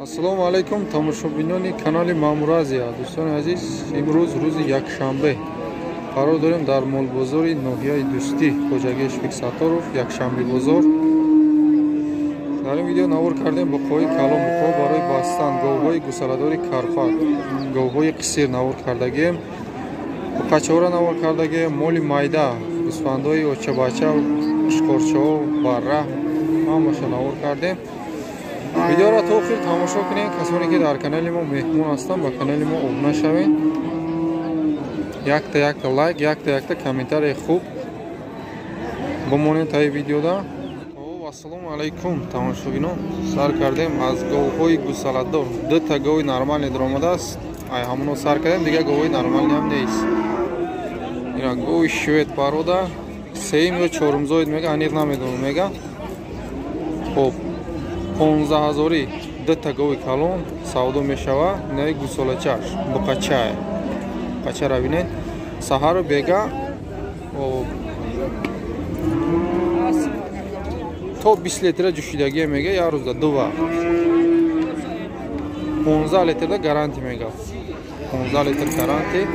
Ассалому алайкум тамошобинони канали Мамуразия. Дӯстони азиз, имрӯз рӯзи якшанбе қарор дорем дар молбозори ноҳияи Дӯстӣ, хоҷагии Шпиксаторов, якшанбе бозор. Дар ин видео навор кардем буқои калон, буқо барои бастан, говҳои гусаладори карпат, говҳои қисир навор кардагем, буқачаҳоро навор кардагем, моли майда, гӯсфандҳои очабача, шикорчаҳо, барра, ҳамаша навор кардем. Видеоро то охир тамошо кунед. Касоне ки дар канали мо меҳмон ҳастанд, ба канали мо обуна шавед. Якта лайк, якта комментарии хуб бомонед таи видеода. Ассалому алайкум тамошобинон. Сар кардем аз говҳои гусаладор. Дута гови нормални даромадааст. Ай ҳамоно сар кардем, дигар говҳои нормални ҳам нест. Ина гови швед парода, сеюм ё чорумзоид мега, аниқ намедонам мега. Хоб 15,000 дута гови калон савдо мешава. Инаи гусолачаш буқачае. Буқачаро бинед. Саҳару бега то 20 литра ҷӯшидагие мега як рӯза дува. 15 литрда гаранти мега. 15 литр гаранти.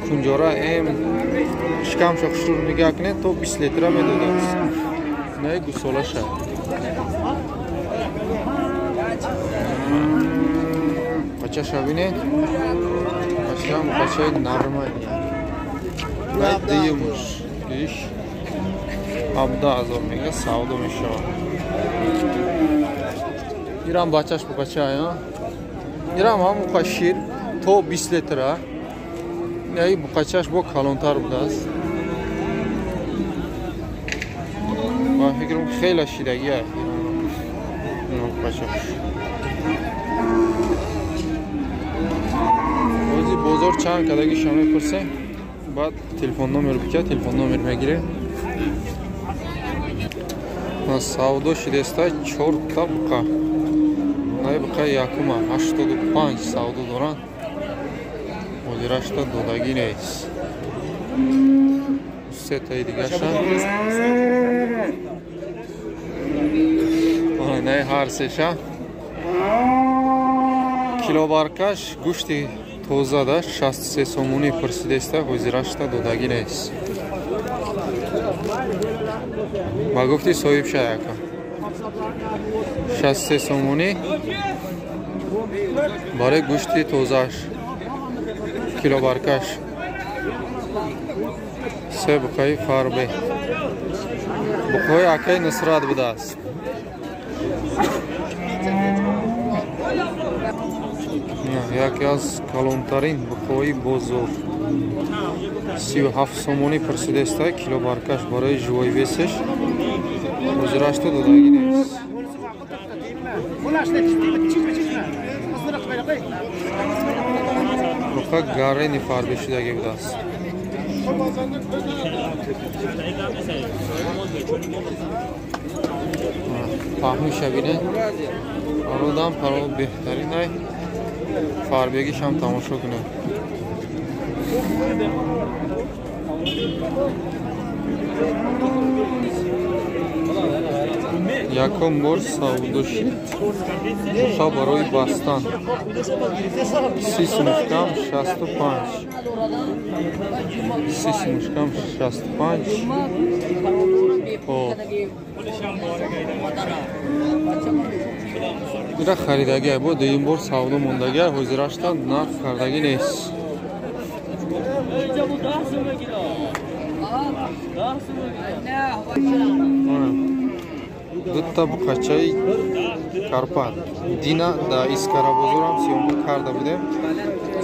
Кунҷора м шикамшо хушур мега кунед то 20 литра медодааст. Инаи гусолашае. Бачаша бинед. Бачаам бачаи нормалия. Дай диюмуш. Иш 17,000 мега савдо мешава. Ирам бачаш бачаи, а? Ирам ҳамун қашир то 20 литра. Яи буқачаш бо калонтар будааст. Ва фикрам хеле шидагия. Бачаш. Ози бозор чанд кадаги шама мепурсем. Баъд телефон номер бика, телефон номер мегирем. Савдо шидеста 4 та буқа. Най буқа якума 85 савдо доран. Озирашта додаги нест. Се таи дигаша. Най ҳар сеша. Килобаркаш гӯшти тозада 63 сомонӣ пурсидеста, ҳозирашта додаги нест. Ба гуфти соҳибша яка 63 сомонӣ барои гӯшти тозааш. Килобаркаш се буқаи фарбе. Буқои акаи Нусрат будааст. Яке аз калонтарин буқои бозор 37 сомонӣ пурсидеста, килобаркаш барои жувои весеш. ҳозирашта додаги нест. буқа гаррени фарбешидаги будааст. фаҳмиша бинед. пародам парод беҳтаринай. Фарбегишам тамошо кунед. Якум бор савдо шид. Буқа барои бастан. 30 сумушкам 65. 30 сумушкам 65. Ира харидагия бо дуюм бор савдо мондагия, ҳозирашта нарх кардаги нест. Дута буқачаи карпат дина да искара бозорам сиёмка карда будем.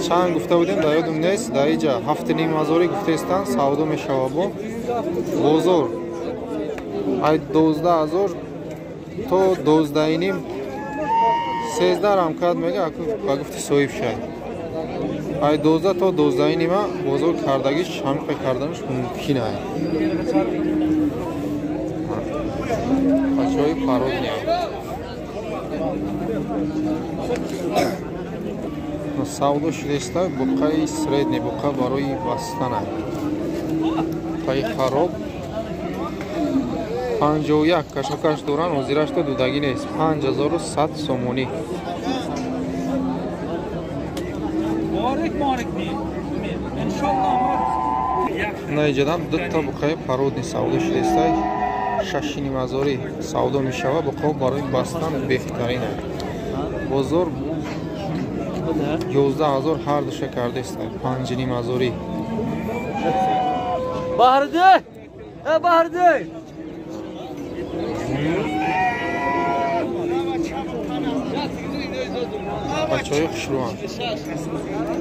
Чанд гуфта будем да ёдум нест. Да иҷа 7,500 гуфтестан савдо мешава бо бозор. Ай 12,000 то 12,5 13 рам кад мега ба гуфти соҳибшай. Ай 12 то 12,5 бозор кардагиш ҳамиқа карданаш мумкин ай. Бачаҳои пародния. Савдо шидеста буқаи средни, буқа барои бастан ай. Буқаи хароб 51 кашокаш доран, ҳозирашта додаги нест. 5100 сомонӣ. наиҷадам дутта буқаи пародни савдо шидестай 6,5 савдо мешавад. буқаҳо барои бастан беҳтарин аст. бозор 11,000 ҳар душа кардестай 5,5. Bahriday! Bahriday! бачаҳои хушрӯанд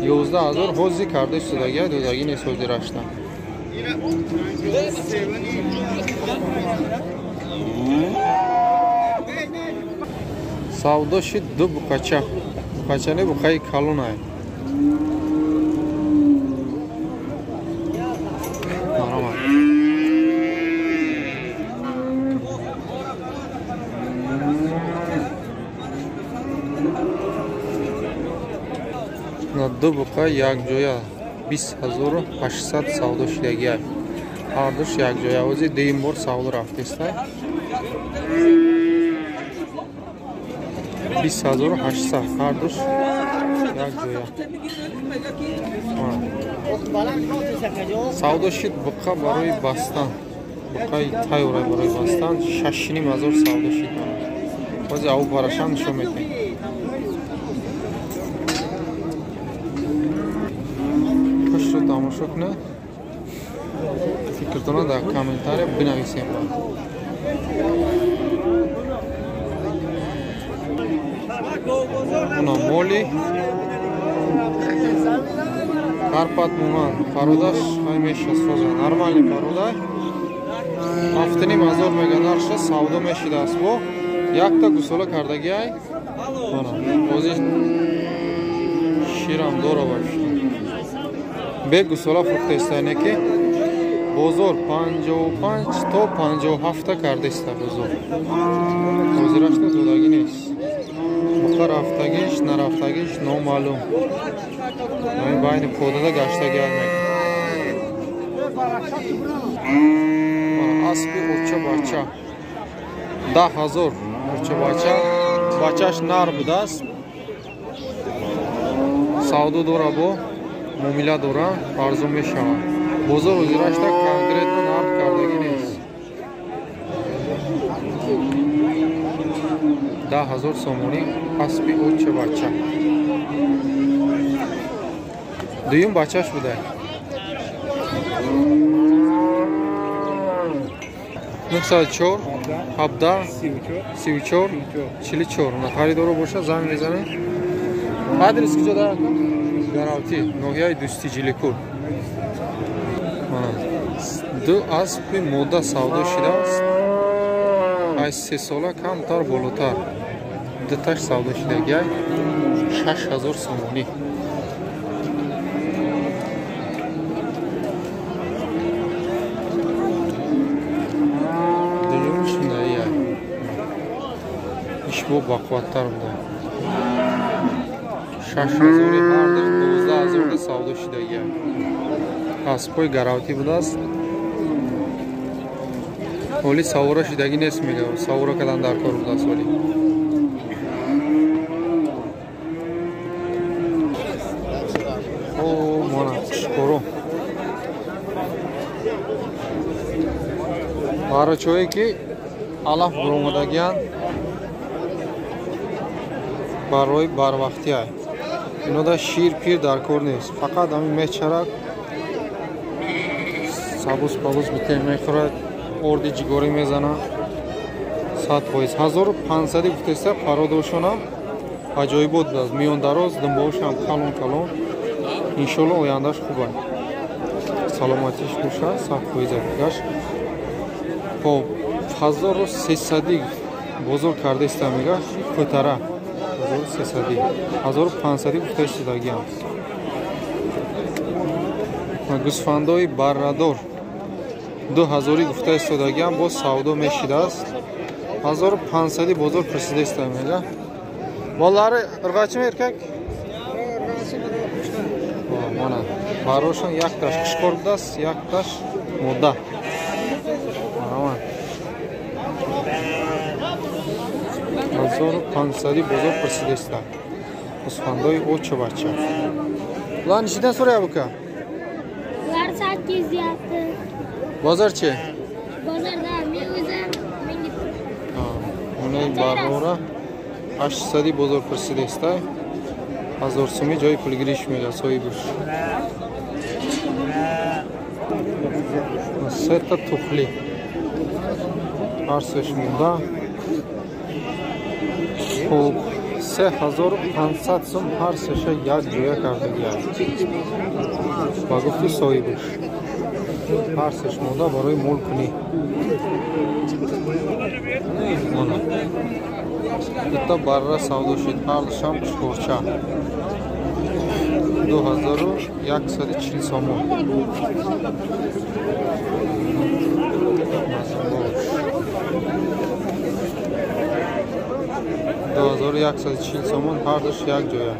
11,000 ҳози карда шудагия додагӣ нест ҳози раштан. савдо шид ду буқача. буқача не буқаи калунай. ду буқа якҷоя 20,800 савдо шидагия. ҳар душ якҷоя. ози дуюм бор савдо рафтестай 20,800 ҳар душ якҷоя. савдо шид буқа барои бастан. буқаи тайёра барои бастан 6,500 савдо шид. ози аву барашан нишон метавонед. хушро тамошо кунед. фикртона дар комментария бинависед. уна моли карпат муман пародаш ҳамеша соза нормальни парода 7,500 мегадарша савдо мешидааст. бо якта гусола кардагиай мана ози ширам дора баш бе гусола фуртестайне ки бозор 55 то 57 кардеста бозор озирашта додаги нест. буқа рафтагиш нарафтагиш номаълум. ҳамин байни подада гаштаги аспи урча бача 10,000 урча бача. бачаш нар будааст. савдо дора бо муомила дора арзон мешавад. бозор озирашта конкретно нарх кардаги нест. 10,000 сомонӣ аспи урча бача. дуюм бачаш буда. нусад 4 17 34 44 на харидоро боша занг мезанед. адрес куҷо дорад? гаравтӣ ноҳияи дӯстӣ ҷиликур. ду аспи модда савдо шидааст. аз 3 сола камтар болотар. дуташ савдо шидагиай 6,000 сомонӣ. дуюмш наияй ишбо бақувваттар буда. 6,000 ҳардаш 12,000 савдо шидагиай. аспои гаравтӣ будааст. оли савора шидагӣ нест мегав. савора кардан дар кор будааст. оли мона шукоро барачое ки алаф буромадагиян барои барвақтия. инода шир пир дар кор нест. фақат ҳамин мечарак сабус пабус бите мехӯрад. орди ҷигорӣ мезана 100%. 1500 гуфтеста пародошонам аҷоибот будааст. миёндароз дунбоошам калон калон. иншоалло ояндаш хуб аст. саломатиш боша 100% гаш. хоб 1300 бозор кардеста мега котара 1300 1500 гуфтестагиам. гусфандои баррадор 2000 гуфтестагиам бо савдо мешидааст. 1500 бозор пресидеста мега. болари иргачим эркак мана барошон якташ қишқор будааст, якташ модда. 1500 бозор пресидеста. гусфандои оча бача. Ulan işiden soruyor bu ka. Var 8 yaptı. Bozor çi? Bozorda men o'zim menga Bunay barora 800 bozor pursidesta. 1000 so'mi joy pul girishmaydi so'yibur. Seta tufli. Arsish munda. Xo'p, 3500 so'm har sesha yak joya kardigan. Va gufti so'yibur. Har sesh munda baroy mol kuni. Mana. Bitta barra savdo shid ardisham shkorcha. 2140 so'm. 2140 so'm har dish yak joya.